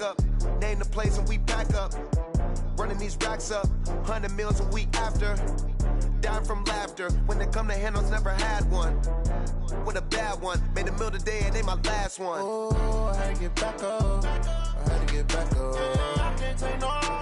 up. Name the place and we pack up. Running these racks up. 100 meals a week after. Dying from laughter. When they come to handles, never had one. With a bad one. Made a meal today and they my last one. Oh, I had to get back up. I had to get back up. I can't take no.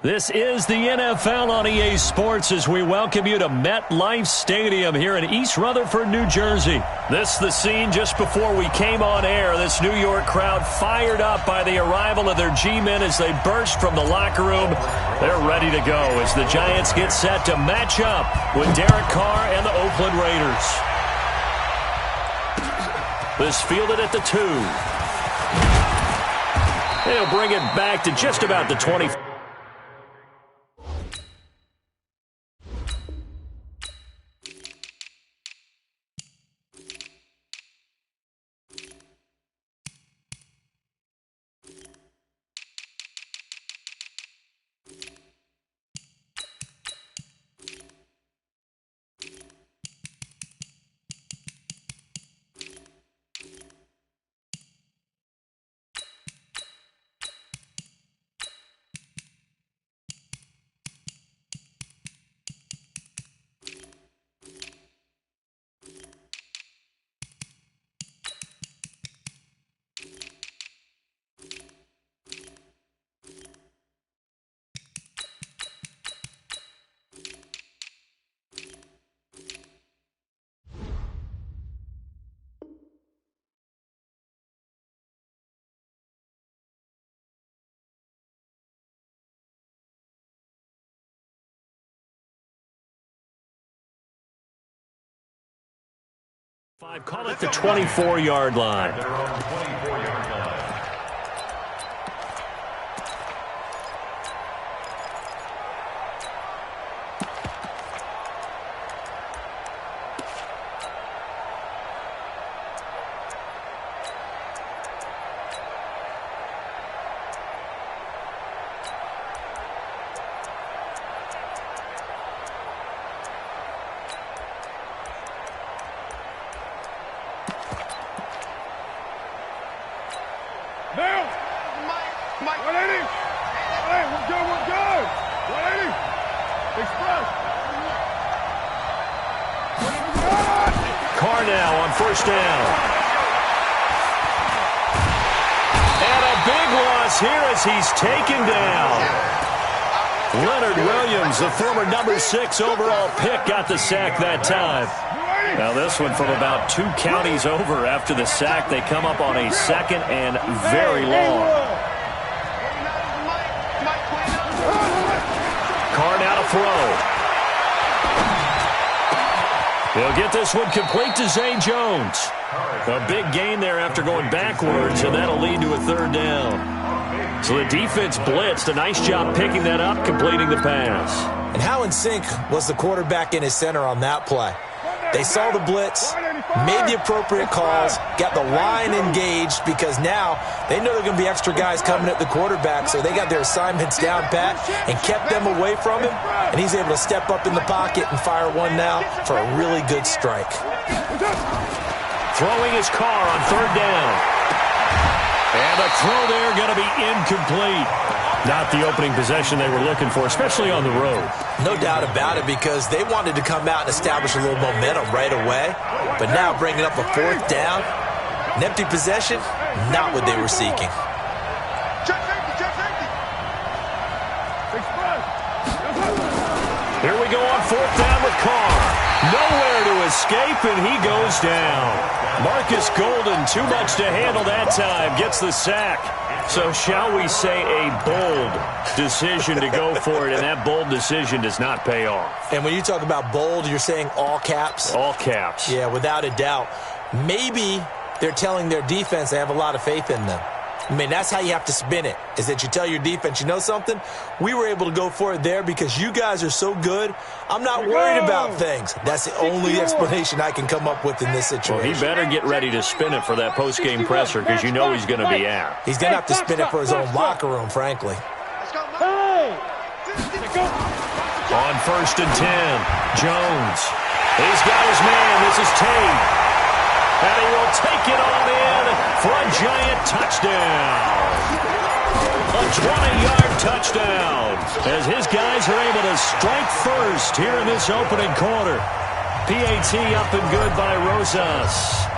This is the NFL on EA Sports as we welcome you to MetLife Stadium here in East Rutherford, New Jersey. This is the scene just before we came on air. This New York crowd fired up by the arrival of their G-men as they burst from the locker room. They're ready to go as the Giants get set to match up with Derek Carr and the Oakland Raiders. This fielded at the 2. They'll bring it back to just about the 20. Call it the 24-yard line. Carr now on first down. And a big loss here as he's taken down. Leonard Williams, the former number 6 overall pick, got the sack that time. Now this one from about 2 counties over after the sack. They come up on a second and very long. Carr now to throw. He'll get this one complete to Zay Jones. A big gain there after going backwards, and that'll lead to a third down. So the defense blitzed. A nice job picking that up, completing the pass. And how in sync was the quarterback in his center on that play? They saw the blitz, made the appropriate calls, got the line engaged because now they know there are going to be extra guys coming at the quarterback, so they got their assignments down pat and kept them away from him, and he's able to step up in the pocket and fire one now for a really good strike. Throwing his Carr on third down. And the throw there going to be incomplete. Not the opening possession they were looking for, especially on the road. No doubt about it, because they wanted to come out and establish a little momentum right away. But now bringing up a fourth down, an empty possession, not what they were seeking. Here we go on fourth down with Carr. Nowhere to escape, and he goes down. Marcus Golden, too much to handle that time, gets the sack. So shall we say a bold decision to go for it, and that bold decision does not pay off. And when you talk about bold, you're saying all caps? All caps. Yeah, without a doubt. Maybe they're telling their defense they have a lot of faith in them. I mean, that's how you have to spin it, is that you tell your defense, you know something? We were able to go for it there because you guys are so good. I'm not worried about things. That's the only explanation I can come up with in this situation. Well, he better get ready to spin it for that post-game presser because you know he's going to be out. He's going to have to spin it for his own locker room, frankly. On first and 10, Jones. He's got his man. This is Tate. And he will take it on in for a touchdown. A 20-yard touchdown as his guys are able to strike first here in this opening quarter. PAT up and good by Rosas.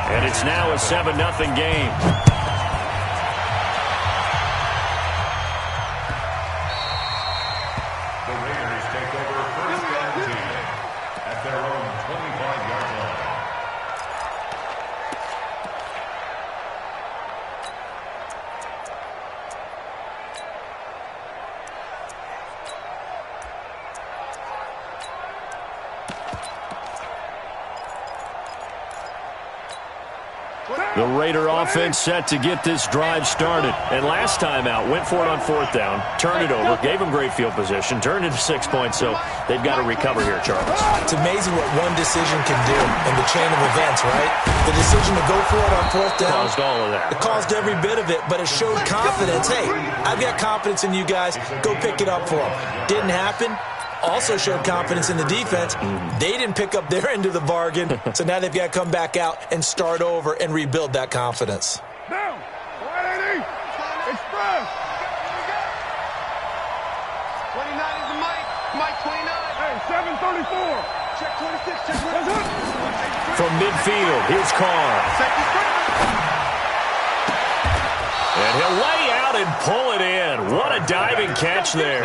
And it's now a 7-0 game. The Raiders take over first and 10 at their own 25-yard line. The Raider offense set to get this drive started. And last time out, went for it on fourth down, turned it over, gave them great field position, turned it to 6 points, so they've got to recover here, Charles. It's amazing what one decision can do in the chain of events, right? The decision to go for it on fourth down. Caused all of that. It caused every bit of it, but it showed confidence. Hey, I've got confidence in you guys. Go pick it up for them. Didn't happen. Also showed confidence in the defense. They didn't pick up their end of the bargain, so now they've got to come back out and start over and rebuild that confidence. Down. 180. Express. 29 is the mic. Mic 29. Hey, 734. Check 26. Check 26. From midfield, here's Carr. And he'll lay out and pull it in. What a diving catch there.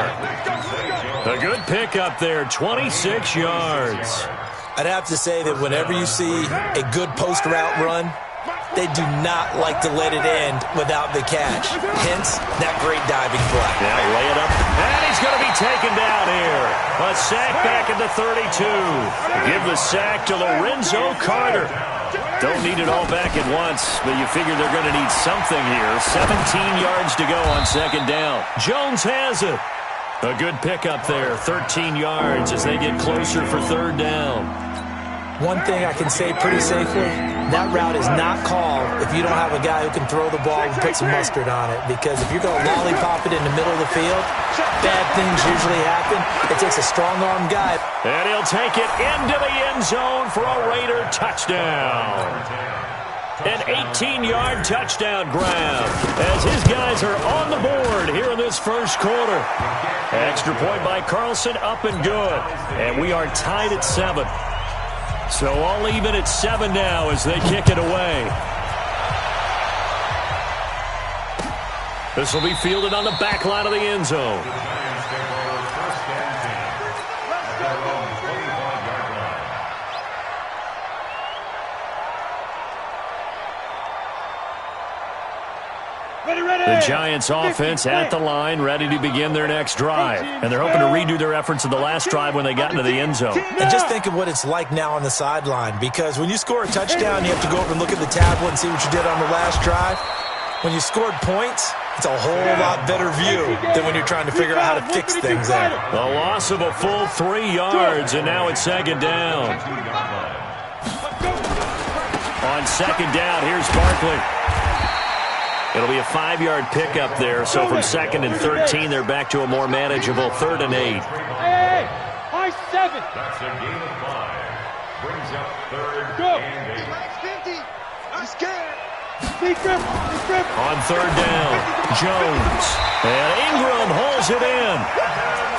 A good pickup there, 26 yards. I'd have to say that whenever you see a good post route run, they do not like to let it end without the catch. Hence, that great diving play. Yeah, lay it up. And he's going to be taken down here. A sack back at the 32. Give the sack to Lorenzo Carter. Don't need it all back at once, but you figure they're going to need something here. 17 yards to go on second down. Jones has it. A good pickup there, 13 yards as they get closer for third down. One thing I can say pretty safely, that route is not called if you don't have a guy who can throw the ball and put some mustard on it. Because if you're going to lollipop it in the middle of the field, bad things usually happen. It takes a strong-arm guy. And he'll take it into the end zone for a Raider touchdown. An 18-yard touchdown grab as his guys are on the board here in this first quarter. Extra point by Carlson, up and good. And we are tied at 7. So all even at 7 now as they kick it away. This will be fielded on the back line of the end zone. The Giants offense at the line, ready to begin their next drive. And they're hoping to redo their efforts of the last drive when they got into the end zone. And just think of what it's like now on the sideline. Because when you score a touchdown, you have to go over and look at the tablet and see what you did on the last drive. When you scored points, it's a whole lot better view than when you're trying to figure out how to fix things there. A loss of a full 3 yards, and now it's second down. On second down, here's Barkley. It'll be a 5-yard pickup there, so from second and 13, they're back to a more manageable 3rd and 8. Hey, high 7. That's a gain of 5. Brings up 3rd and 8. 50. I'm scared. Deep grip. On 3rd down, Jones. And Ingram holds it in.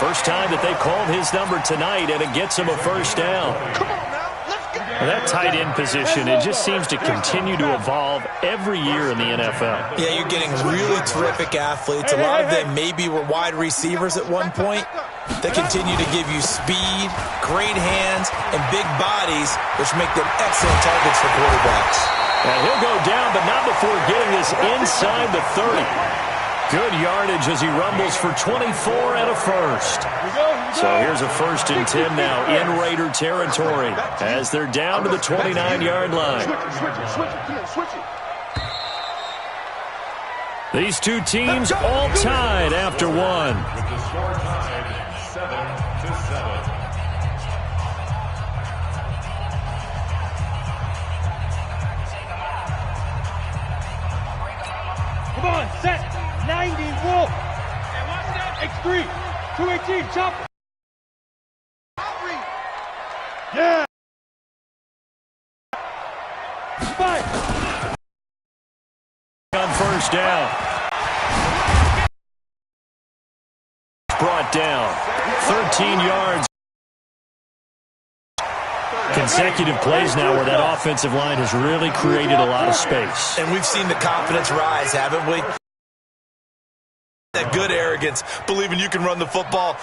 First time that they called his number tonight, and it gets him a first down. Come on now. Let's go. That tight end position, it just seems to continue to evolve every year in the NFL. Yeah, you're getting really terrific athletes. A lot of them maybe were wide receivers at one point. They continue to give you speed, great hands, and big bodies, which make them excellent targets for quarterbacks. And he'll go down, but not before getting this inside the 30. Good yardage as he rumbles for 24 and a first. So here's a 1st and 10 now in Raider territory as they're down to the 29-yard line. Switch it. These two teams all tied after one. With the score tied 7-7. Come on, set. 90, wolf. X3. 218, chop. Yeah. 5. On 1st first down. Brought down. 13 yards. Consecutive plays now where that offensive line has really created a lot of space. And we've seen the confidence rise, haven't we? That good arrogance, believing you can run the football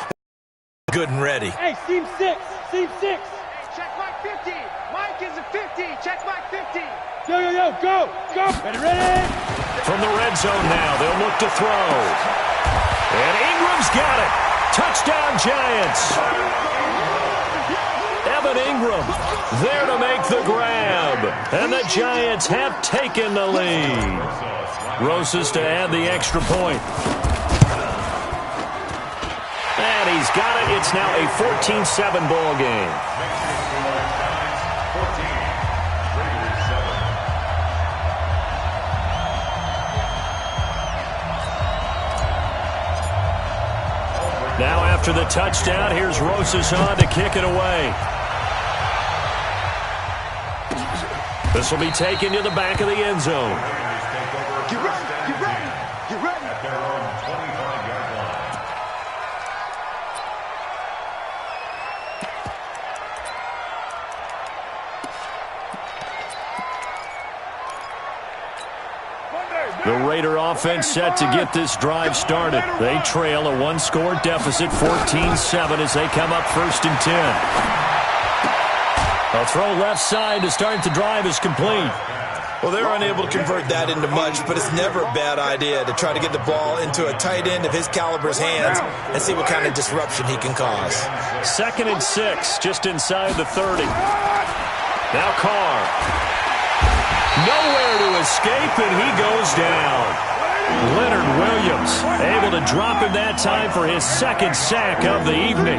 good and ready. Hey, seam 6. Seam 6. Hey, check Mike 50. Mike is a 50. Check Mike 50. Yo, go. Ready. From the red zone now, they'll look to throw. And Ingram's got it. Touchdown, Giants. Evan Ingram there to make the grab. And the Giants have taken the lead. Rosas to add the extra point. And he's got it. It's now a 14-7 ball game. Now after the touchdown, here's Rosas on to kick it away. This will be taken to the back of the end zone. Get ready. At their own 25-yard line. The Raider offense set to get this drive started. They trail a one-score deficit, 14-7, as they come up 1st and 10. A throw left side to start the drive is complete. Well, they're unable to convert that into much, but it's never a bad idea to try to get the ball into a tight end of his caliber's hands and see what kind of disruption he can cause. 2nd and 6, just inside the 30. Now Carr. Nowhere to escape, and he goes down. Leonard Williams able to drop him that time for his 2nd sack of the evening.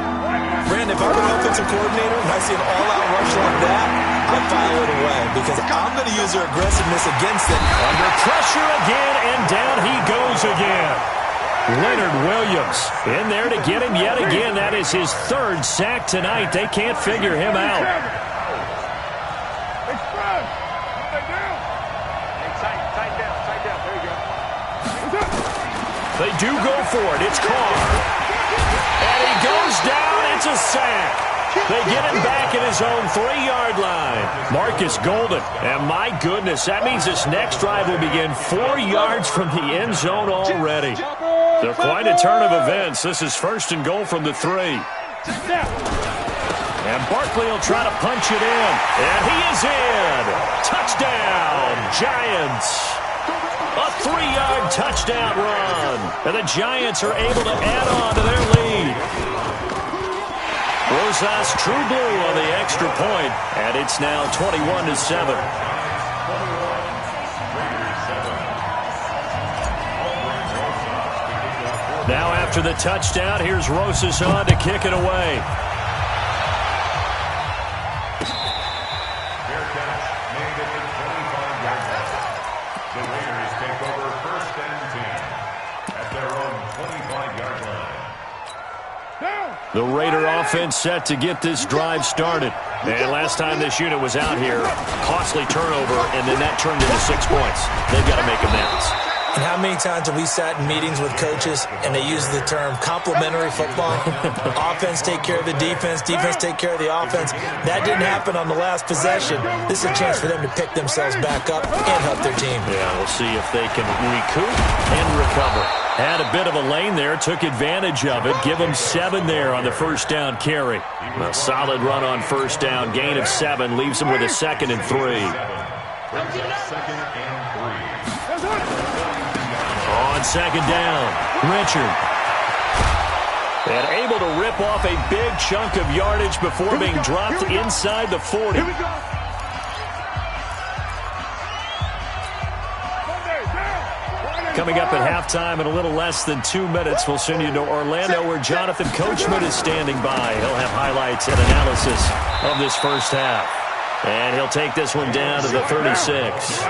Brandon, if I'm an offensive coordinator and I see an all-out rush like that, I file it away because I'm going to use their aggressiveness against it. Under pressure again, and down he goes again. Leonard Williams in there to get him yet again. That is his 3rd sack tonight. They can't figure him out. They do go for it. It's Carr. And he goes down. It's a sack. They get him back at his own 3-yard line. Marcus Golden. And my goodness, that means this next drive will begin 4 yards from the end zone already. So quite a turn of events. This is 1st and goal from the 3. And Barkley will try to punch it in. And he is in. Touchdown, Giants. A 3-yard touchdown run. And the Giants are able to add on to their lead. Rosas True Blue on the extra point. And it's now 21-7. Now after the touchdown, here's Rosas on to kick it away. The Raider offense set to get this drive started. And last time this unit was out here, costly turnover, and then that turned into 6 points. They've got to make amends. And how many times have we sat in meetings with coaches and they use the term complementary football? Offense take care of the defense, defense take care of the offense. That didn't happen on the last possession. This is a chance for them to pick themselves back up and help their team. Yeah, we'll see if they can recoup and recover. Had a bit of a lane there, took advantage of it. Give them 7 there on the 1st down carry. A solid run on 1st down, gain of 7, leaves them with a 2nd and 3. On 2nd down, Richard. And able to rip off a big chunk of yardage before being dropped inside the 40. Coming up at halftime in a little less than 2 minutes, we'll send you to Orlando where Jonathan Coachman is standing by. He'll have highlights and analysis of this first half. And he'll take this one down to the 36.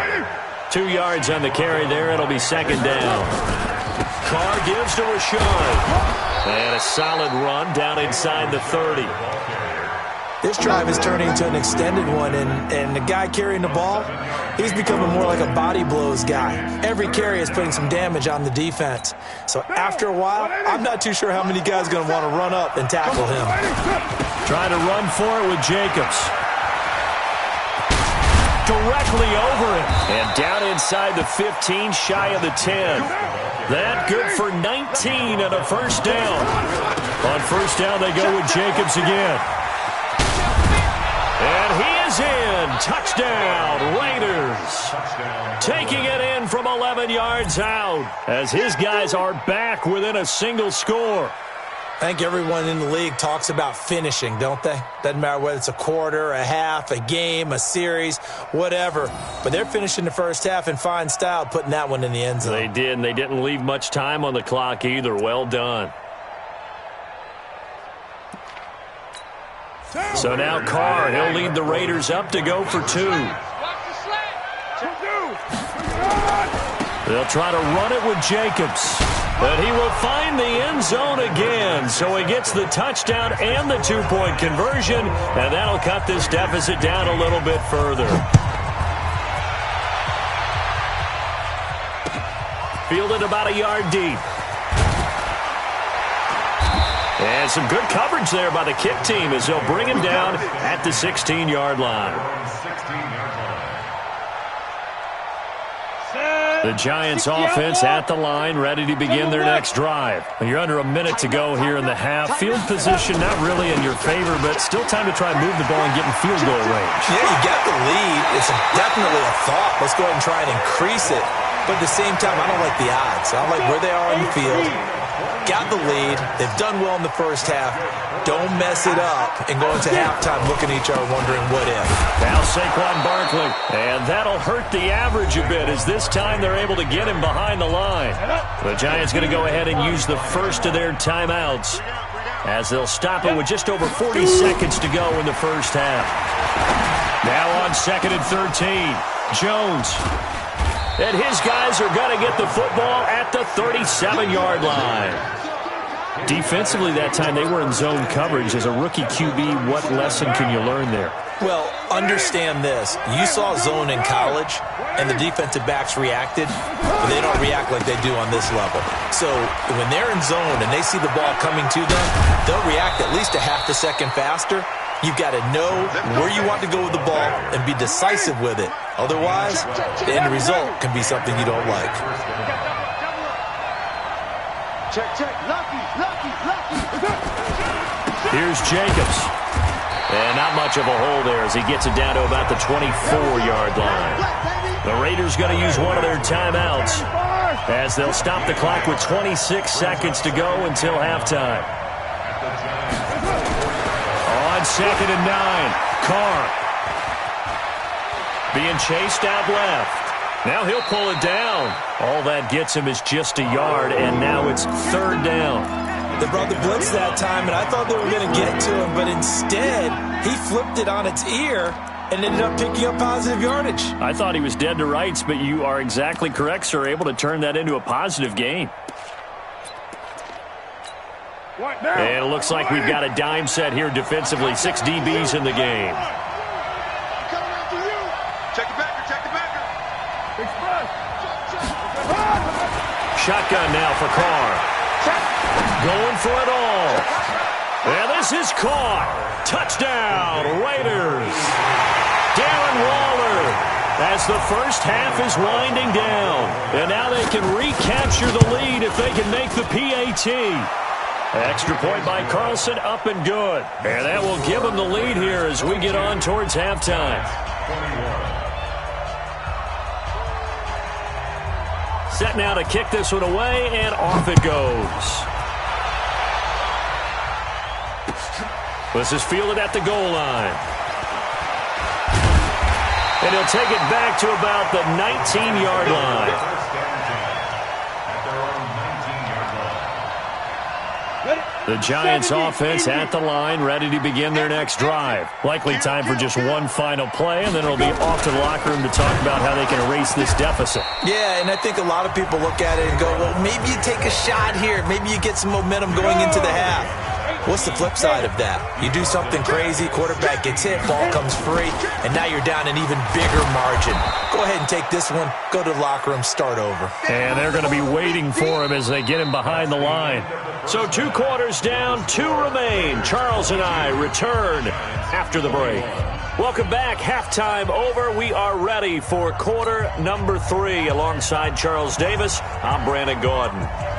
2 yards on the carry there. It'll be 2nd down. Carr gives to Rashard. And a solid run down inside the 30. This drive is turning into an extended one, and the guy carrying the ball, he's becoming more like a body blows guy. Every carry is putting some damage on the defense. So after a while, I'm not too sure how many guys are going to want to run up and tackle him. Trying to run for it with Jacobs. Directly over it. And down inside the 15, shy of the 10. That good for 19 and a first down. On first down, they go with Jacobs again. And he is in. Touchdown, Raiders. Taking it in from 11 yards out as his guys are back within a single score. I think everyone in the league talks about finishing, don't they? Doesn't matter whether it's a quarter, a half, a game, a series, whatever. But they're finishing the first half in fine style, putting that one in the end zone. They did, and they didn't leave much time on the clock either. Well done. So now Carr, he'll lead the Raiders up to go for 2. They'll try to run it with Jacobs. But he will find the end zone again. So he gets the touchdown and the 2-point conversion. And that'll cut this deficit down a little bit further. Fielded about a yard deep. And some good coverage there by the kick team as they'll bring him down at the 16-yard line. The Giants offense at the line, ready to begin their next drive. You're under a minute to go here in the half. Field position not really in your favor, but still time to try and move the ball and get in field goal range. Yeah, you got the lead. It's definitely a thought. Let's go ahead and try and increase it. But at the same time, I don't like the odds. I don't like where they are on the field. Got the lead. They've done well in the first half. Don't mess it up and go into halftime looking at each other wondering what if. Now Saquon Barkley. And that'll hurt the average a bit as this time they're able to get him behind the line. The Giants going to go ahead and use the first of their timeouts as they'll stop it with just over 40 seconds to go in the first half. Now on 2nd and 13. Jones. And his guys are going to get the football at the 37-yard line. Defensively that time, they were in zone coverage. As a rookie QB, what lesson can you learn there? Well, understand this. You saw zone in college, and the defensive backs reacted, but they don't react like they do on this level. So when they're in zone and they see the ball coming to them, they'll react at least a half a second faster. You've got to know where you want to go with the ball and be decisive with it. Otherwise, the end result can be something you don't like. Check. Lucky. Here's Jacobs. And not much of a hole there as he gets it down to about the 24-yard line. The Raiders going to use one of their timeouts as they'll stop the clock with 26 seconds to go until halftime. On 2nd and 9, Carr. Being chased out left. Now he'll pull it down. All that gets him is just a yard, and now it's 3rd down. They brought the blitz that time, and I thought they were going to get to him, but instead, he flipped it on its ear and ended up picking up positive yardage. I thought he was dead to rights, but you are exactly correct, sir. Able to turn that into a positive gain. And it looks like we've got a dime set here defensively. 6 DBs in the game. Check the backer. Shotgun now for Carr. Going for it all. And this is caught. Touchdown, Raiders. Darren Waller as the first half is winding down. And now they can recapture the lead if they can make the PAT. Extra point by Carlson, up and good. And that will give them the lead here as we get on towards halftime. Set now to kick this one away, and off it goes. This is fielded at the goal line. And he'll take it back to about the 19-yard line. The Giants offense at the line, ready to begin their next drive. Likely time for just one final play, and then it'll be off to the locker room to talk about how they can erase this deficit. Yeah, and I think a lot of people look at it and go, well, maybe you take a shot here. Maybe you get some momentum going into the half. What's the flip side of that? You do something crazy, quarterback gets hit, ball comes free, and now you're down an even bigger margin. Go ahead and take this one, go to the locker room, start over. And they're going to be waiting for him as they get him behind the line. So 2 quarters down, 2 remain. Charles and I return after the break. Welcome back. Halftime over. We are ready for quarter number 3. Alongside Charles Davis, I'm Brandon Gaudin.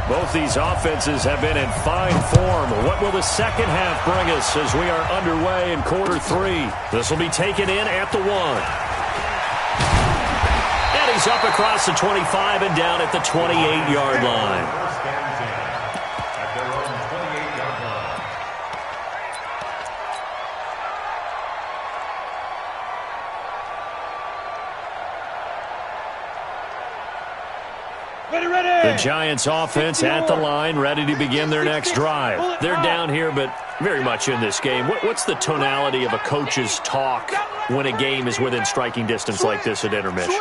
Both these offenses have been in fine form. What will the second half bring us as we are underway in quarter 3? This will be taken in at the 1. And he's up across the 25 and down at the 28-yard line. The Giants offense at the line, ready to begin their next drive. They're down here, but very much in this game. What's the tonality of a coach's talk when a game is within striking distance like this at intermission?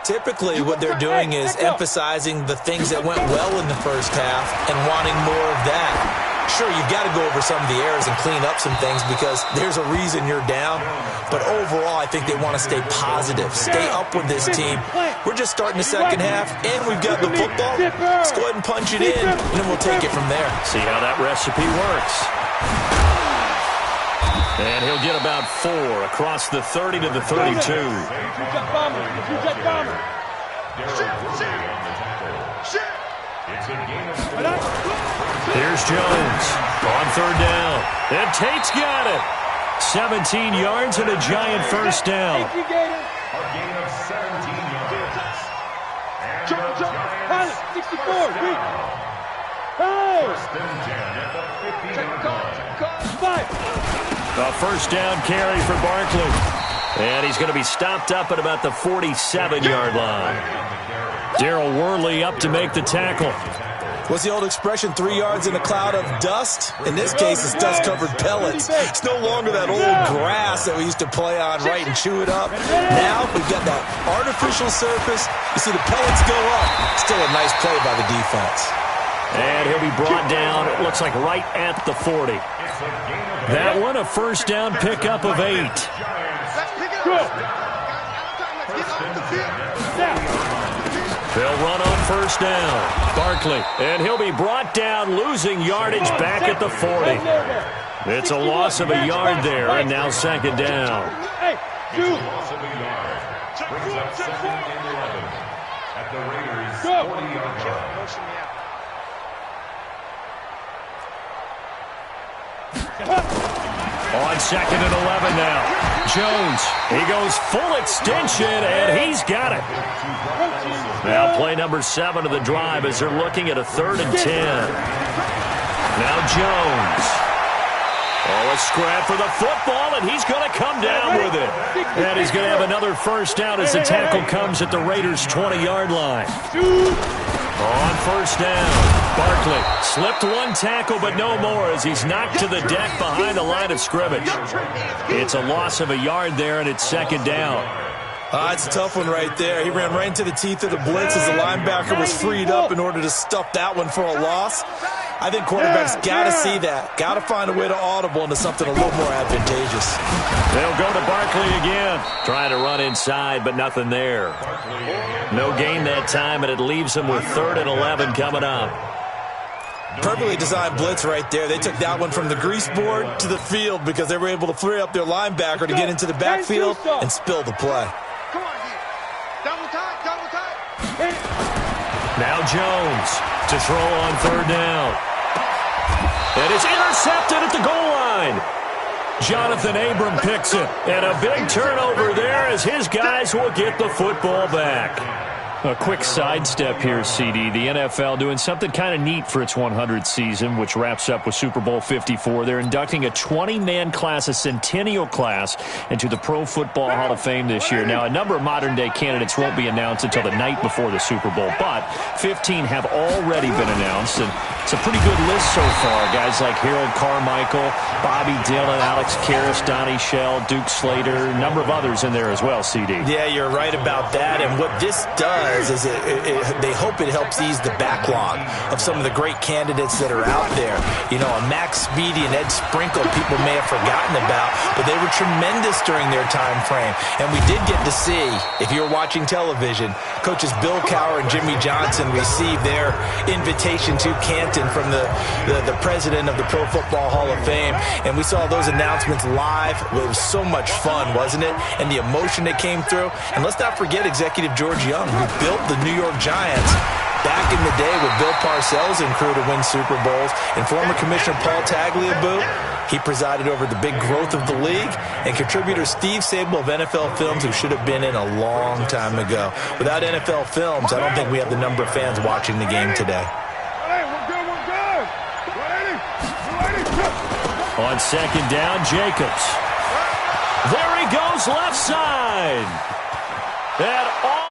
Typically, what they're doing is emphasizing the things that went well in the first half and wanting more of that. Sure, you've got to go over some of the errors and clean up some things because there's a reason you're down. But overall, I think they want to stay positive, stay up with this team. We're just starting the second half, and we've got the football. Let's go ahead and punch it in, and then we'll take it from there. See how that recipe works. And he'll get about 4 across the 30 to the 32. Here's Jones on 3rd down. And Tate's got it. 17 yards and a Giant first down. A gain of 17 yards. And 64. First and 10 at the 15-yard line. A first down carry for Barkley. And he's going to be stopped up at about the 47-yard line. Darrell Worley up to make the tackle. What's the old expression, 3 yards in a cloud of dust? In this case, it's dust-covered pellets. It's no longer that old grass that we used to play on, right, and chew it up. Now we've got that artificial surface. You see the pellets go up. Still a nice play by the defense. And he'll be brought down, it looks like right at the 40. That one, a first down pickup of 8. They'll run on first down. Barkley, and he'll be brought down, losing yardage back at the 40. It's a loss of a yard there, and now second down. It's a loss of a yard. Brings up 2nd and 11 at the Raiders' 40-yard line. On 2nd and 11 now. Jones, he goes full extension, and he's got it. Now play number 7 of the drive as they're looking at a 3rd and 10. Now Jones. Oh, a scrap for the football, and he's going to come down with it. And he's going to have another first down as the tackle comes at the Raiders' 20-yard line. On first down, Barkley slipped one tackle, but no more as he's knocked to the deck behind the line of scrimmage. It's a loss of a yard there, and it's second down. It's a tough one right there. He ran right into the teeth of the blitz as the linebacker was freed up in order to stuff that one for a loss. I think quarterbacks got to see that. Got to find a way to audible into something a little more advantageous. They'll go to Barkley again. Trying to run inside, but nothing there. No gain that time, and it leaves them with 3rd and 11 coming up. Perfectly designed blitz right there. They took that one from the grease board to the field because they were able to free up their linebacker to get into the backfield and spill the play. Come on, here. Double tight. Now Jones to throw on 3rd down. And it's intercepted at the goal line. Jonathan Abram picks it. And a big turnover there as his guys will get the football back. A quick sidestep here, CD. The NFL doing something kind of neat for its 100th season, which wraps up with Super Bowl 54. They're inducting a 20-man class, a centennial class, into the Pro Football Hall of Fame this year. Now, a number of modern-day candidates won't be announced until the night before the Super Bowl, but 15 have already been announced, and it's a pretty good list so far. Guys like Harold Carmichael, Bobby Dillon, Alex Karras, Donnie Shell, Duke Slater, a number of others in there as well, CD. Yeah, you're right about that, and what this does does is they hope it helps ease the backlog of some of the great candidates that are out there. You know, a Max Speedy and Ed Sprinkle, people may have forgotten about, but they were tremendous during their time frame. And we did get to see, if you're watching television, coaches Bill Cowher and Jimmy Johnson receive their invitation to Canton from the president of the Pro Football Hall of Fame. And we saw those announcements live. It was so much fun, wasn't it? And the emotion that came through. And let's not forget Executive George Young, who built the New York Giants back in the day with Bill Parcells and crew to win Super Bowls. And former Commissioner Paul Tagliabue, he presided over the big growth of the league. And contributor Steve Sable of NFL Films, who should have been in a long time ago. Without NFL Films, I don't think we have the number of fans watching the game today. On second down, Jacobs. There he goes, left side. And all